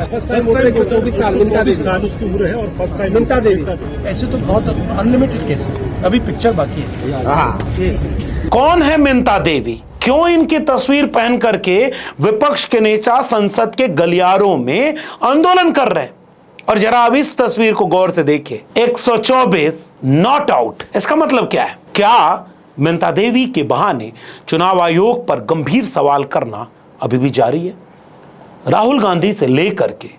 First time 124 साल उसकी उम्र है और फर्स्ट टाइम मिलता देवी। ऐसे तो बहुत अनलिमिटेड केसेस है, अभी पिक्चर बाकी है। कौन है मिंता देवी? क्यों इनकी तस्वीर पहन करके विपक्ष के नेता संसद के गलियारों में आंदोलन कर रहे हैं? और जरा अब इस तस्वीर को गौर से देखिए, 124 नॉट आउट। इसका मतलब क्या है? क्या मिंता देवी के बहाने चुनाव आयोग पर गंभीर सवाल करना अभी भी जारी है? राहुल गांधी से लेकर के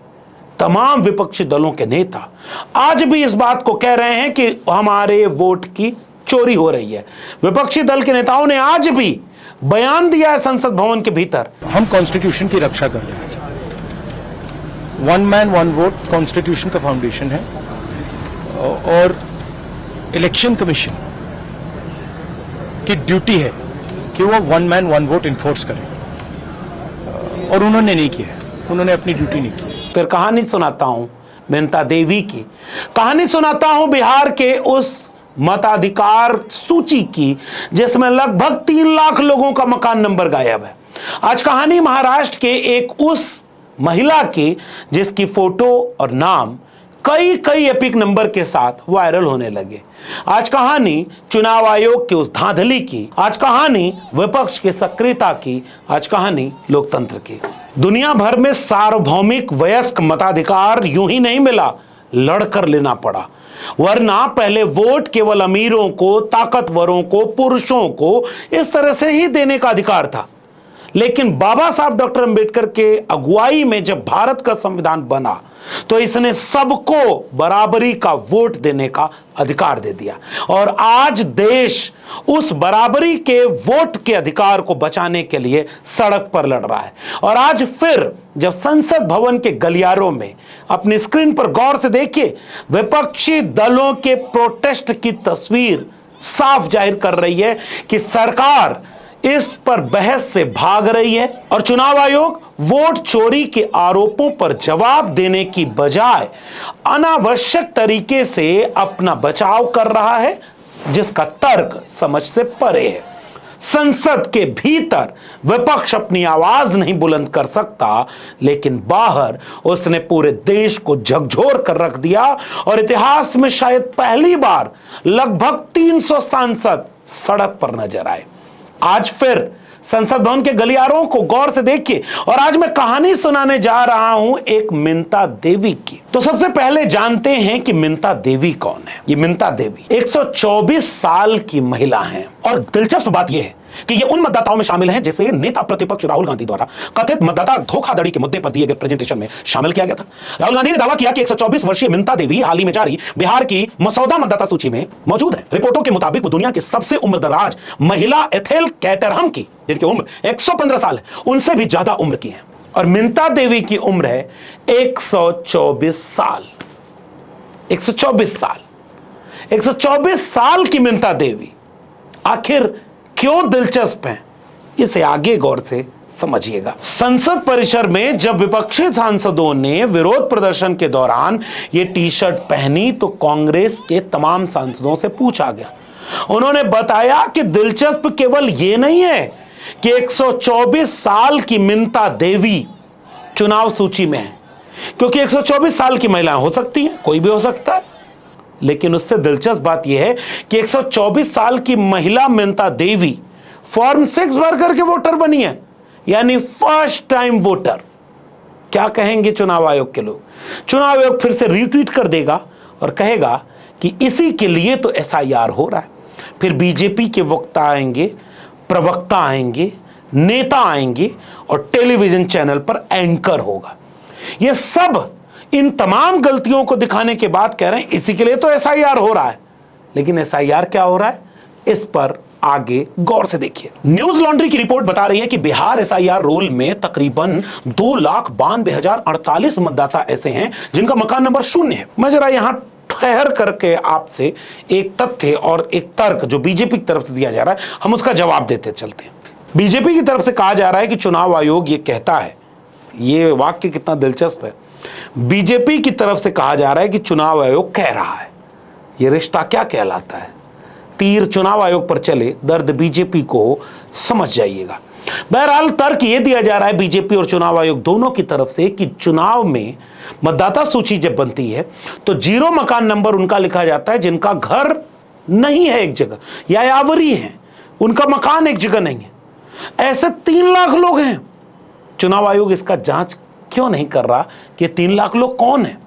तमाम विपक्षी दलों के नेता आज भी इस बात को कह रहे हैं कि हमारे वोट की चोरी हो रही है। विपक्षी दल के नेताओं ने आज भी बयान दिया है संसद भवन के भीतर। हम कॉन्स्टिट्यूशन की रक्षा कर रहे हैं। One man one vote constitution का फाउंडेशन है और इलेक्शन कमीशन की ड्यूटी है कि वो one man one vote enforce करे, और उन्होंने नहीं किया, उन्होंने अपनी ड्यूटी नहीं की। फिर कहानी सुनाता हूं मिंता देवी की, कहानी सुनाता हूं बिहार के उस मताधिकार सूची की जिसमें लगभग 3 लाख लोगों का मकान नंबर गायब है। आज कहानी महाराष्ट्र के एक उस महिला की जिसकी फोटो और नाम कई एपिक नंबर के साथ वायरल होने लगे। आज कहानी चुनाव आयोग के उस धांधली की, आज कहानी विपक्ष की सक्रियता की, आज कहानी लोकतंत्र की। दुनिया भर में सार्वभौमिक वयस्क मताधिकार यूं ही नहीं मिला, लड़कर लेना पड़ा। वरना पहले वोट केवल अमीरों को, ताकतवरों को, पुरुषों को इस तरह से ही देने का अधिकार था। लेकिन बाबा साहब डॉक्टर अंबेडकर के अगुवाई में जब भारत का संविधान बना तो इसने सबको बराबरी का वोट देने का अधिकार दे दिया। और आज देश उस बराबरी के वोट के अधिकार को बचाने के लिए सड़क पर लड़ रहा है। और आज फिर जब संसद भवन के गलियारों में अपनी स्क्रीन पर गौर से देखिए, विपक्षी दलों के प्रोटेस्ट की तस्वीर साफ जाहिर कर रही है कि सरकार इस पर बहस से भाग रही है और चुनाव आयोग वोट चोरी के आरोपों पर जवाब देने की बजाय अनावश्यक तरीके से अपना बचाव कर रहा है, जिसका तर्क समझ से परे है। संसद के भीतर विपक्ष अपनी आवाज नहीं बुलंद कर सकता, लेकिन बाहर उसने पूरे देश को झकझोर कर रख दिया। और इतिहास में शायद पहली बार लगभग 300 सांसद सड़क पर नजर आए। आज फिर संसद भवन के गलियारों को गौर से देखिए, और आज मैं कहानी सुनाने जा रहा हूं एक मिंता देवी की। तो सबसे पहले जानते हैं कि मिंता देवी कौन है। ये मिंता देवी 124 साल की महिला हैं, और दिलचस्प बात यह है कि ये उन मतदाताओं में शामिल हैं जिसे नेता प्रतिपक्ष राहुल गांधी द्वारा कथित मतदाता धोखाधड़ी के मुद्दे पर दिए गए प्रेजेंटेशन में शामिल किया गया था। राहुल गांधी ने दावा किया कि 124 वर्षीय मिंता देवी हाल ही में जारी बिहार की मसौदा मतदाता सूची में मौजूद है। रिपोर्टों के मुताबिक वो दुनिया की सबसे उम्रदराज महिला एथेल कैटरहम की, जिनकी उम्र 115 साल है, उनसे भी ज्यादा उम्र की है। और मिंता देवी की उम्र है 124 साल। 124 साल 124 साल की मिंता देवी आखिर क्यों दिलचस्प है, इसे आगे गौर से समझिएगा। संसद परिसर में जब विपक्षी सांसदों ने विरोध प्रदर्शन के दौरान ये टी शर्ट पहनी तो कांग्रेस के तमाम सांसदों से पूछा गया। उन्होंने बताया कि दिलचस्प केवल ये नहीं है कि 124 साल की मिंता देवी चुनाव सूची में है, क्योंकि 124 साल की महिलाएं हो सकती हैं, कोई भी हो सकता है। लेकिन उससे दिलचस्प बात यह है कि 124 साल की महिला मिंता देवी फॉर्म 6 भर करके वोटर बनी है, यानी फर्स्ट टाइम वोटर। क्या कहेंगे चुनाव आयोग के लोग? चुनाव आयोग फिर से रीट्वीट कर देगा और कहेगा कि इसी के लिए तो एसआईआर हो रहा है। फिर बीजेपी के वक्ता आएंगे, प्रवक्ता आएंगे, नेता आएंगे और टेलीविजन चैनल पर एंकर होगा। यह सब इन तमाम गलतियों को दिखाने के बाद कह रहे हैं इसी के लिए तो एसआईआर हो रहा है। लेकिन एसआईआर क्या हो रहा है, इस पर आगे गौर से देखिए। न्यूज लॉन्ड्री की रिपोर्ट बता रही है कि बिहार एसआईआर रोल में तकरीबन 2,92,048 मतदाता ऐसे हैं जिनका मकान नंबर 0 है। मैं जरा यहां ठहर करके आपसे एक तथ्य और एक तर्क जो बीजेपी की तरफ से दिया जा रहा है, हम उसका जवाब देते चलते हैं। बीजेपी की तरफ से कहा जा रहा है कि चुनाव आयोग ये कहता है, ये वाक्य कितना दिलचस्प है। बीजेपी की तरफ से कहा जा रहा है कि चुनाव आयोग कह रहा है। यह रिश्ता क्या कहलाता है? तीर चुनाव आयोग पर चले, दर्द बीजेपी को समझ जाइएगा। बहरहाल तर्क यह दिया जा रहा है बीजेपी और चुनाव आयोग दोनों की तरफ से कि चुनाव में मतदाता सूची जब बनती है तो 0 मकान नंबर उनका लिखा जाता है जिनका घर नहीं है एक जगह, या यावरी है, उनका मकान एक जगह नहीं है। ऐसे 3 लाख लोग हैं। चुनाव आयोग इसका जांच क्यों नहीं कर रहा कि 3 लाख लोग कौन हैं?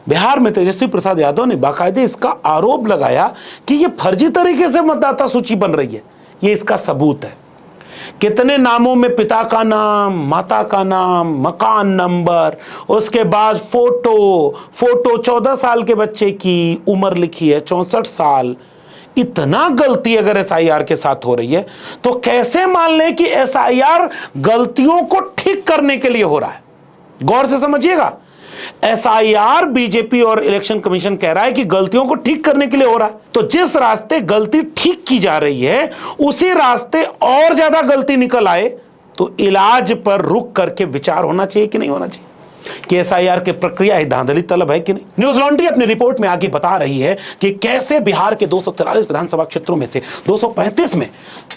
बिहार में तेजस्वी प्रसाद यादव ने बाकायदे इसका आरोप लगाया कि यह फर्जी तरीके से मतदाता सूची बन रही है। यह इसका सबूत है। कितने नामों में पिता का नाम, माता का नाम, मकान नंबर, उसके बाद फोटो 14 साल के बच्चे की उम्र लिखी है 64 साल। इतना गलती अगर एसआईआर के साथ हो रही है तो कैसे मान लें कि एसआईआर गलतियों को ठीक करने के लिए हो रहा है? गौर से समझिएगा, एसआईआर बीजेपी और इलेक्शन कमीशन कह रहा है कि गलतियों को ठीक करने के लिए हो रहा है। तो जिस रास्ते गलती ठीक की जा रही है उसी रास्ते और ज्यादा गलती निकल आए तो इलाज पर रुक करके विचार होना चाहिए कि नहीं होना चाहिए कि एसआईआर की प्रक्रिया ही धांधली तलब है कि नहीं। न्यूज लॉन्ड्री अपनी रिपोर्ट में आगे बता रही है कि कैसे बिहार के 243 विधानसभा क्षेत्रों में से 235 में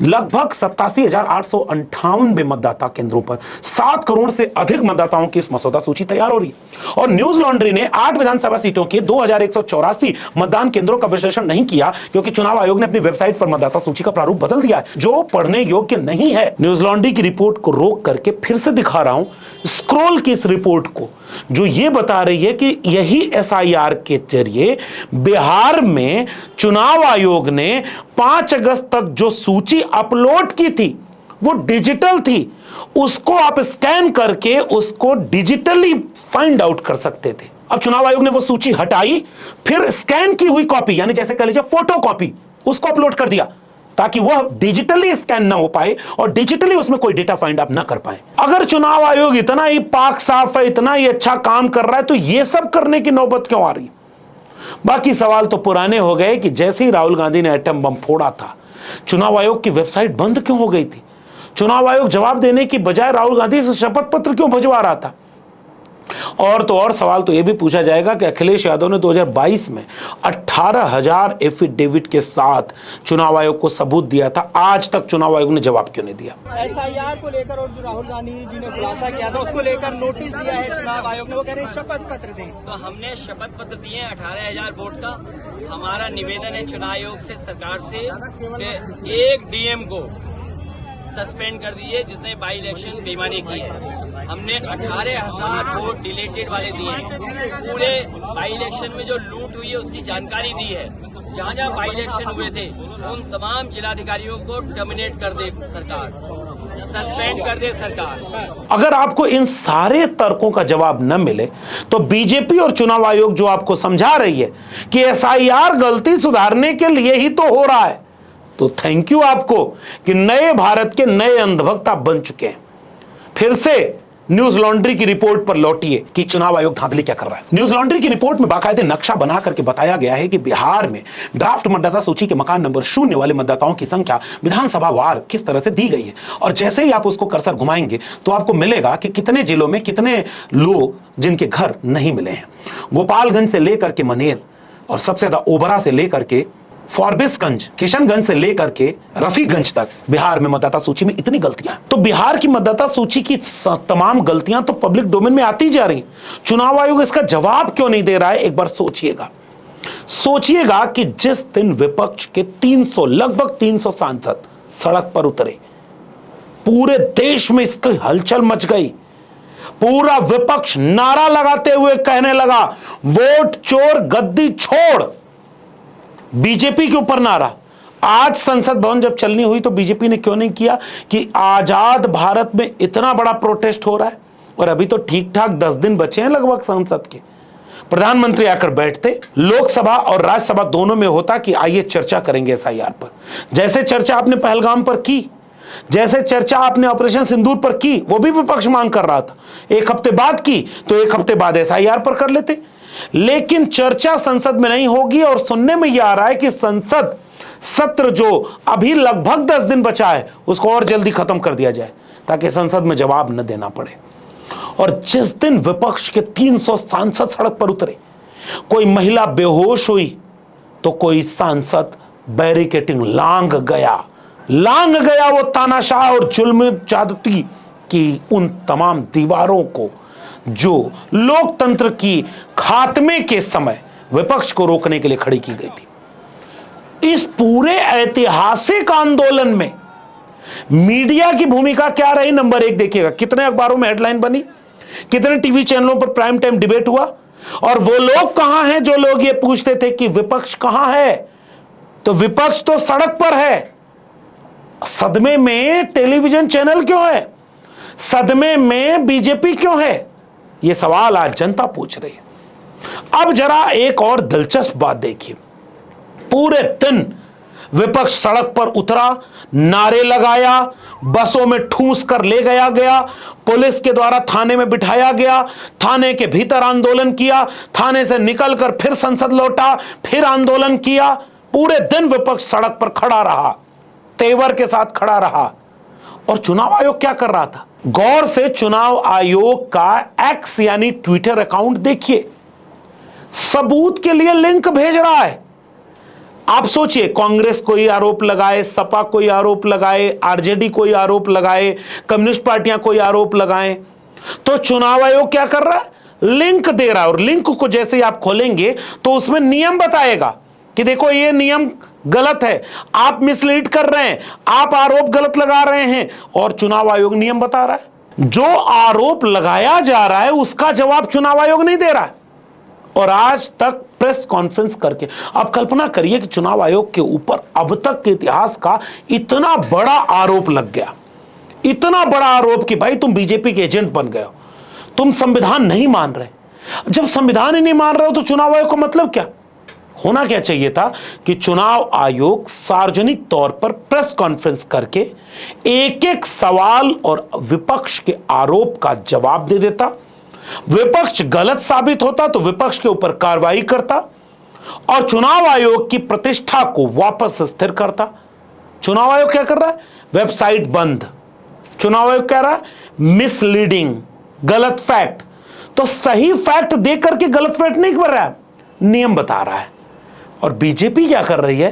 लगभग 87,858 मतदाता केंद्रों पर 7 करोड़ से अधिक मतदाताओं की इस मसौदा सूची तैयार हो रही है। और न्यूज लॉन्ड्री ने 8 विधानसभा सीटों के 2184 मतदान केंद्रों का विश्लेषण नहीं किया क्योंकि चुनाव आयोग ने अपनी वेबसाइट पर मतदाता सूची का प्रारूप बदल दिया है जो पढ़ने योग्य नहीं है। न्यूज लॉन्ड्री की रिपोर्ट को रोक करके फिर से दिखा रहा हूं स्क्रॉल की इस रिपोर्ट को, जो ये बता रही है कि यही एसआईआर के जरिए बिहार में चुनाव आयोग ने 5 अगस्त तक जो सूची अपलोड की थी वो डिजिटल थी, उसको आप स्कैन करके उसको डिजिटली फाइंड आउट कर सकते थे। अब चुनाव आयोग ने वो सूची हटाई, फिर स्कैन की हुई कॉपी यानी जैसे कह लीजिए फोटो कॉपी उसको अपलोड कर दिया ताकि वह डिजिटली स्कैन ना हो पाए और डिजिटली उसमें कोई डेटा फाइंड आप ना कर पाए। अगर चुनाव आयोग इतना ही पाक साफ है, इतना ही अच्छा काम कर रहा है तो यह सब करने की नौबत क्यों आ रही? बाकी सवाल तो पुराने हो गए कि जैसे ही राहुल गांधी ने एटम बम फोड़ा था चुनाव आयोग की वेबसाइट बंद क्यों हो गई थी? चुनाव आयोग जवाब देने की बजाय राहुल गांधी से शपथ पत्र क्यों भिजवा रहा था? और तो और सवाल तो यह भी पूछा जाएगा कि अखिलेश यादव ने 2022 में 18,000 एफिडेविट के साथ चुनाव आयोग को सबूत दिया था, आज तक चुनाव आयोग ने जवाब क्यों नहीं दिया? एसआईआर को लेकर और जो राहुल गांधी जी ने खुलासा किया था उसको लेकर नोटिस दिया है चुनाव आयोग ने, वो कह रहे हैं शपथ पत्र दें। तो हमने शपथ पत्र दिए 18,000 वोट का। हमारा निवेदन है चुनाव आयोग से, सरकार से कि एक डीएम को सस्पेंड कर दीजिए जिसने बाई इलेक्शन बेईमानी की है। हमने 18,000 वोट डिलेटेड वाले दिए हैं। पूरे बाई इलेक्शन में जो लूट हुई है उसकी जानकारी दी है। जहाँ जहाँ बाई इलेक्शन हुए थे उन तमाम जिलाधिकारियों को टर्मिनेट कर दे सरकार, सस्पेंड कर दे सरकार। अगर आपको इन सारे तर्कों का जवाब न मिले तो बीजेपी और चुनाव आयोग जो आपको समझा रही है कि एसआईआर गलती सुधारने के लिए ही तो हो रहा है, तो थैंक यू आपको कि नए भारत के नए अंधभक्त आप बन चुके हैं। फिर से न्यूज लॉन्ड्री की रिपोर्ट पर लौटिए कि चुनाव आयोग धांधली क्या कर रहा है। न्यूज लॉन्ड्री की रिपोर्ट में बाकायदे नक्शा बना करके बताया गया है कि बिहार में ड्राफ्ट मतदाता सूची के मकान नंबर 0 वाले मतदाताओं की संख्या विधानसभा वार किस तरह से दी गई है। और जैसे ही आप उसको कर्सर घुमाएंगे तो आपको मिलेगा कि कितने जिलों में कितने लोग जिनके घर नहीं मिले हैं। गोपालगंज से लेकर के मनेर और सबसे ज्यादा ओबरा से लेकर के फॉरबिसगंज, किशनगंज से लेकर के रफीगंज तक बिहार में मतदाता सूची में इतनी गलतियां। तो बिहार की मतदाता सूची की तमाम गलतियां तो पब्लिक डोमेन में आती जा रही। चुनाव आयोग इसका जवाब क्यों नहीं दे रहा है? एक बार सोचिएगा कि जिस दिन विपक्ष के 300 लगभग 300 सांसद सड़क पर उतरे, पूरे देश में इसकी हलचल मच गई। पूरा विपक्ष नारा लगाते हुए कहने लगा वोट चोर गद्दी छोड़, बीजेपी के ऊपर नारा। आज संसद भवन जब चलनी हुई तो बीजेपी ने क्यों नहीं किया कि आजाद भारत में इतना बड़ा प्रोटेस्ट हो रहा है और अभी तो ठीक ठाक 10 दिन बचे हैं लगभग संसद के। प्रधानमंत्री आकर बैठते, लोकसभा और राज्यसभा दोनों में होता कि आइए चर्चा करेंगे एसआईआर पर। जैसे चर्चा आपने पहलगाम पर की, जैसे चर्चा आपने ऑपरेशन सिंदूर पर की, वो भी विपक्ष मांग कर रहा था। 1 हफ्ते बाद की तो 1 हफ्ते बाद एसआईआर पर कर लेते। लेकिन चर्चा संसद में नहीं होगी और सुनने में यह आ रहा है कि संसद सत्र जो अभी लगभग 10 दिन बचा है उसको और जल्दी खत्म कर दिया जाए ताकि संसद में जवाब न देना पड़े। और जिस दिन विपक्ष के 300 सांसद सड़क पर उतरे, कोई महिला बेहोश हुई तो कोई सांसद बैरिकेटिंग लांग गया, लांग गया वो तानाशाह और जुल्म ज्यादती की उन तमाम दीवारों को जो लोकतंत्र की खात्मे के समय विपक्ष को रोकने के लिए खड़ी की गई थी। इस पूरे ऐतिहासिक आंदोलन में मीडिया की भूमिका क्या रही? नंबर 1 देखिएगा, कितने अखबारों में हेडलाइन बनी, कितने टीवी चैनलों पर प्राइम टाइम डिबेट हुआ, और वो लोग कहां हैं जो लोग ये पूछते थे कि विपक्ष कहां है? तो विपक्ष तो सड़क पर है। सदमे में टेलीविजन चैनल क्यों है? सदमे में बीजेपी क्यों है? ये सवाल आज जनता पूछ रही है। अब जरा एक और दिलचस्प बात देखिए, पूरे दिन विपक्ष सड़क पर उतरा, नारे लगाया, बसों में ठूस कर ले गया, पुलिस के द्वारा थाने में बिठाया गया, थाने के भीतर आंदोलन किया, थाने से निकलकर फिर संसद लौटा, फिर आंदोलन किया। पूरे दिन विपक्ष सड़क पर खड़ा रहा, तेवर के साथ खड़ा रहा। और चुनाव आयोग क्या कर रहा था? गौर से चुनाव आयोग का एक्स यानी ट्विटर अकाउंट देखिए, सबूत के लिए लिंक भेज रहा है। आप सोचिए, कांग्रेस कोई आरोप लगाए, सपा कोई आरोप लगाए, आरजेडी कोई आरोप लगाए, कम्युनिस्ट पार्टियां कोई आरोप लगाए, तो चुनाव आयोग क्या कर रहा है? लिंक दे रहा है। और लिंक को जैसे ही आप खोलेंगे तो उसमें नियम बताएगा कि देखो ये नियम गलत है, आप मिसलीड कर रहे हैं, आप आरोप गलत लगा रहे हैं। और चुनाव आयोग नियम बता रहा है। जो आरोप लगाया जा रहा है उसका जवाब चुनाव आयोग नहीं दे रहा है। और आज तक प्रेस कॉन्फ्रेंस करके, आप कल्पना करिए कि चुनाव आयोग के ऊपर अब तक के इतिहास का इतना बड़ा आरोप लग गया, इतना बड़ा आरोप कि भाई तुम बीजेपी के एजेंट बन गए हो, तुम संविधान नहीं मान रहे। जब संविधान ही नहीं मान रहे हो तो चुनाव आयोग का मतलब क्या? होना क्या चाहिए था कि चुनाव आयोग सार्वजनिक तौर पर प्रेस कॉन्फ्रेंस करके एक एक सवाल और विपक्ष के आरोप का जवाब दे देता, विपक्ष गलत साबित होता तो विपक्ष के ऊपर कार्रवाई करता और चुनाव आयोग की प्रतिष्ठा को वापस स्थिर करता। चुनाव आयोग क्या कर रहा है? वेबसाइट बंद। चुनाव आयोग कह रहा है मिसलीडिंग, गलत फैक्ट। तो सही फैक्ट देकर के गलत फैक्ट नहीं कर रहा है, नियम बता रहा है। और बीजेपी क्या कर रही है?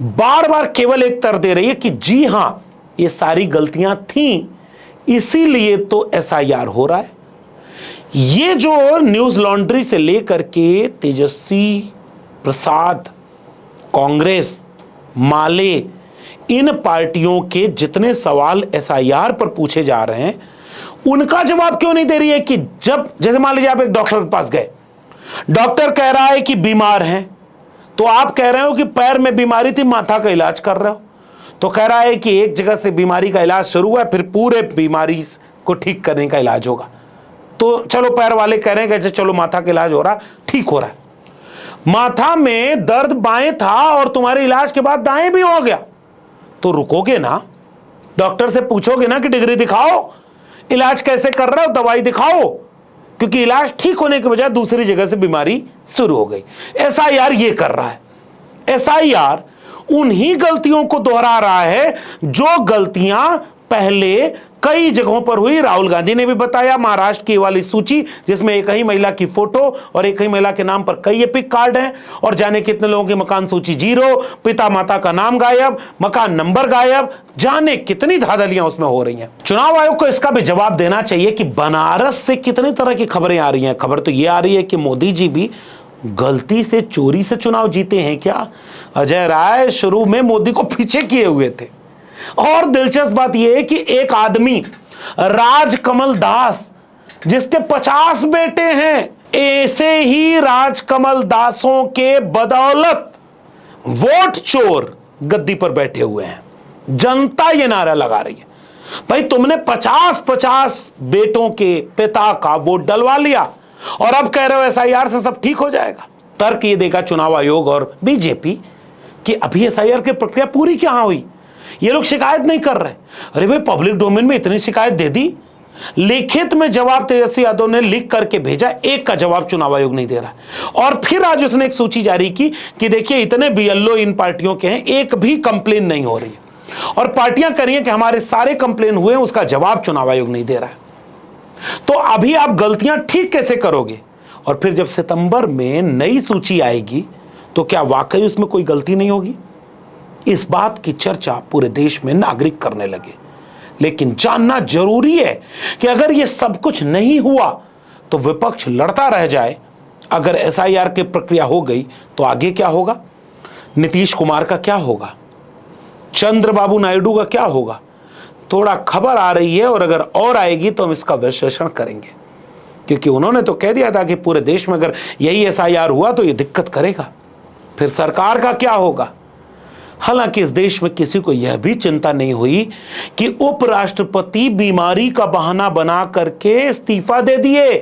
बार बार केवल एक तर दे रही है कि जी हां ये सारी गलतियां थीं, इसीलिए तो एसआईआर हो रहा है। ये जो न्यूज लॉन्ड्री से लेकर के तेजस्वी प्रसाद, कांग्रेस, माले, इन पार्टियों के जितने सवाल एसआईआर पर पूछे जा रहे हैं उनका जवाब क्यों नहीं दे रही है? कि जब जैसे मान लीजिए आप एक डॉक्टर के पास गए, डॉक्टर कह रहा है कि बीमार हैं, तो आप कह रहे हो कि पैर में बीमारी थी, माथा का इलाज कर रहे हो, तो कह रहा है कि एक जगह से बीमारी का इलाज शुरू हुआ, फिर पूरे बीमारी को ठीक करने का इलाज होगा। तो चलो पैर वाले कह रहे हैं कि चलो माथा का इलाज हो रहा, ठीक हो रहा है। माथा में दर्द बाएं था और तुम्हारे इलाज के बाद दाएं भी हो गया, तो रुकोगे ना? डॉक्टर से पूछोगे ना कि डिग्री दिखाओ, इलाज कैसे कर रहे हो, दवाई दिखाओ, क्योंकि इलाज ठीक होने के बजाय दूसरी जगह से बीमारी शुरू हो गई। एसआईआर ये कर रहा है। एसआईआर उन्हीं गलतियों को दोहरा रहा है जो गलतियां पहले कई जगहों पर हुई। राहुल गांधी ने भी बताया, महाराष्ट्र की वाली सूची जिसमें एक ही महिला की फोटो और एक ही महिला के नाम पर कई एपिक कार्ड हैं, और जाने कितने लोगों की मकान सूची 0, पिता माता का नाम गायब, मकान नंबर गायब, जाने कितनी धांधलियां उसमें हो रही हैं। चुनाव आयोग को इसका भी जवाब देना चाहिए कि बनारस से कितनी तरह की खबरें आ रही हैं। खबर तो यह आ रही है कि मोदी जी भी गलती से चोरी से चुनाव जीते हैं क्या? अजय राय शुरू में मोदी को पीछे किए हुए थे। और दिलचस्प बात यह है कि एक आदमी राजकमल दास, जिसके 50 बेटे हैं, ऐसे ही राजकमल दासों के बदौलत वोट चोर गद्दी पर बैठे हुए हैं। जनता ये नारा लगा रही है, भाई तुमने 50-50 बेटों के पिता का वोट डलवा लिया और अब कह रहे हो एसआईआर से सब ठीक हो जाएगा। तर्क ये देगा चुनाव आयोग और बीजेपी कि अभी एसआईआर की प्रक्रिया पूरी क्या हुई, ये लोग शिकायत नहीं कर रहे। अरे भाई पब्लिक डोमेन में इतनी शिकायत दे दी, लिखित में जवाब तेजस्वी यादव ने लिख करके भेजा, एक का जवाब चुनाव आयोग नहीं दे रहा। और फिर आज उसने एक सूची जारी की कि देखिए इतने बीएलओ इन पार्टियों के हैं, एक भी कंप्लेन नहीं हो रही है, और पार्टियां कह रही हैं कि हमारे सारे कंप्लेन हुए, उसका जवाब चुनाव आयोग नहीं दे रहा है। तो अभी आप गलतियां ठीक कैसे करोगे? और फिर जब सितंबर में नई सूची आएगी तो क्या वाकई उसमें कोई गलती नहीं होगी? इस बात की चर्चा पूरे देश में नागरिक करने लगे। लेकिन जानना जरूरी है कि अगर यह सब कुछ नहीं हुआ तो विपक्ष लड़ता रह जाए। अगर एसआईआर की प्रक्रिया हो गई तो आगे क्या होगा? नीतीश कुमार का क्या होगा? चंद्रबाबू नायडू का क्या होगा? थोड़ा खबर आ रही है और अगर और आएगी तो हम इसका विश्लेषण करेंगे, क्योंकि उन्होंने तो कह दिया था कि पूरे देश में अगर यही एसआईआर हुआ तो ये दिक्कत करेगा। फिर सरकार का क्या होगा? हालांकि इस देश में किसी को यह भी चिंता नहीं हुई कि उपराष्ट्रपति बीमारी का बहाना बना करके इस्तीफा दे दिए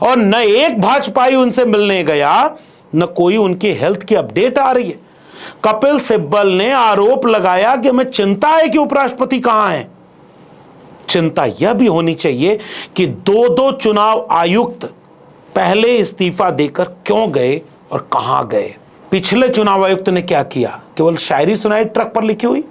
और न एक भाजपाई उनसे मिलने गया, न कोई उनकी हेल्थ की अपडेट आ रही है। कपिल सिब्बल ने आरोप लगाया कि हमें चिंता है कि उपराष्ट्रपति कहां हैं। चिंता यह भी होनी चाहिए कि दो चुनाव आयुक्त पहले इस्तीफा देकर क्यों गए और कहां गए। पिछले चुनाव आयुक्त ने क्या किया? केवल शायरी सुनाई ट्रक पर लिखी हुई।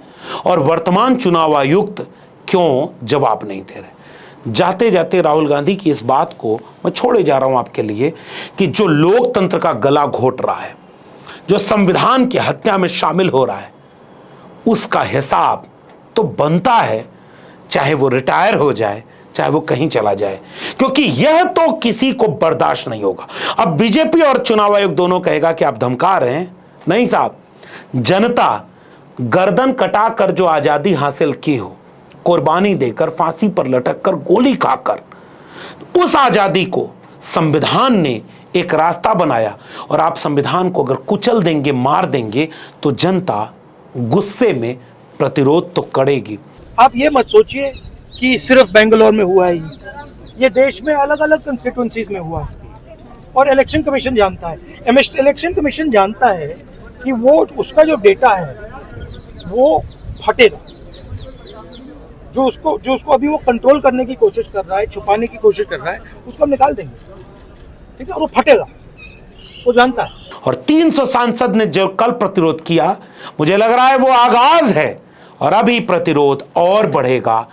और वर्तमान चुनाव आयुक्त क्यों जवाब नहीं दे रहे। जाते जाते राहुल गांधी की इस बात को मैं छोड़े जा रहा हूं आपके लिए कि जो लोकतंत्र का गला घोट रहा है, जो संविधान की हत्या में शामिल हो रहा है, उसका हिसाब तो बनता है, चाहे वो रिटायर हो जाए, चाहे वो कहीं चला जाए, क्योंकि यह तो किसी को बर्दाश्त नहीं होगा। अब बीजेपी और चुनाव आयोग दोनों कहेगा कि आप धमका रहे हैं। नहीं साहब, जनता गर्दन कटाकर जो आजादी हासिल की हो, कुर्बानी देकर, फांसी पर लटककर, गोली खाकर, उस आजादी को संविधान ने एक रास्ता बनाया और आप संविधान को अगर कुचल देंगे, मार देंगे, तो जनता गुस्से में प्रतिरोध तो करेगी। आप ये मत सोचिए कि सिर्फ बेंगलोर में हुआ है, ये देश में अलग अलग कंस्टिट्यूंसीज में हुआ है और इलेक्शन कमीशन जानता है। इलेक्शन कमीशन जानता है कि वो उसका जो डेटा है वो फटेगा। जो उसको अभी वो कंट्रोल करने की कोशिश कर रहा है, छुपाने की कोशिश कर रहा है, उसको हम निकाल देंगे, ठीक है, और वो फटेगा, वो जानता है। और 300 सांसद ने जो कल प्रतिरोध किया, मुझे लग रहा है वो आगाज है और अभी प्रतिरोध और बढ़ेगा।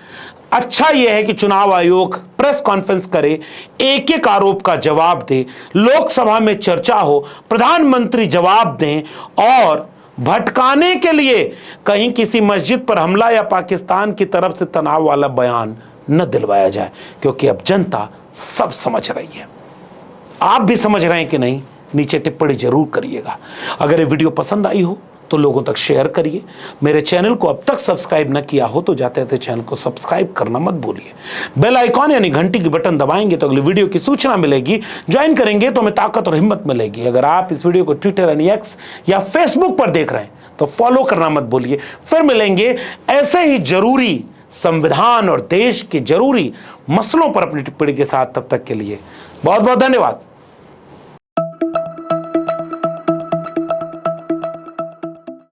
अच्छा यह है कि चुनाव आयोग प्रेस कॉन्फ्रेंस करे, एक एक आरोप का जवाब दे, लोकसभा में चर्चा हो, प्रधानमंत्री जवाब दें और भटकाने के लिए कहीं किसी मस्जिद पर हमला या पाकिस्तान की तरफ से तनाव वाला बयान न दिलवाया जाए, क्योंकि अब जनता सब समझ रही है। आप भी समझ रहे हैं कि नहीं? नीचे टिप्पणी जरूर करिएगा। अगर ये वीडियो पसंद आई हो तो लोगों तक शेयर करिए। मेरे चैनल को अब तक सब्सक्राइब न किया हो तो जाते जाते चैनल को सब्सक्राइब करना मत भूलिए। बेल आइकॉन यानी घंटी की बटन दबाएंगे तो अगली वीडियो की सूचना मिलेगी। ज्वाइन करेंगे तो हमें ताकत और हिम्मत मिलेगी। अगर आप इस वीडियो को ट्विटर यानी एक्स या फेसबुक पर देख रहे हैं तो फॉलो करना मत भूलिए। फिर मिलेंगे ऐसे ही जरूरी संविधान और देश के जरूरी मसलों पर अपनी टिप्पणी के साथ। तब तक के लिए बहुत बहुत धन्यवाद।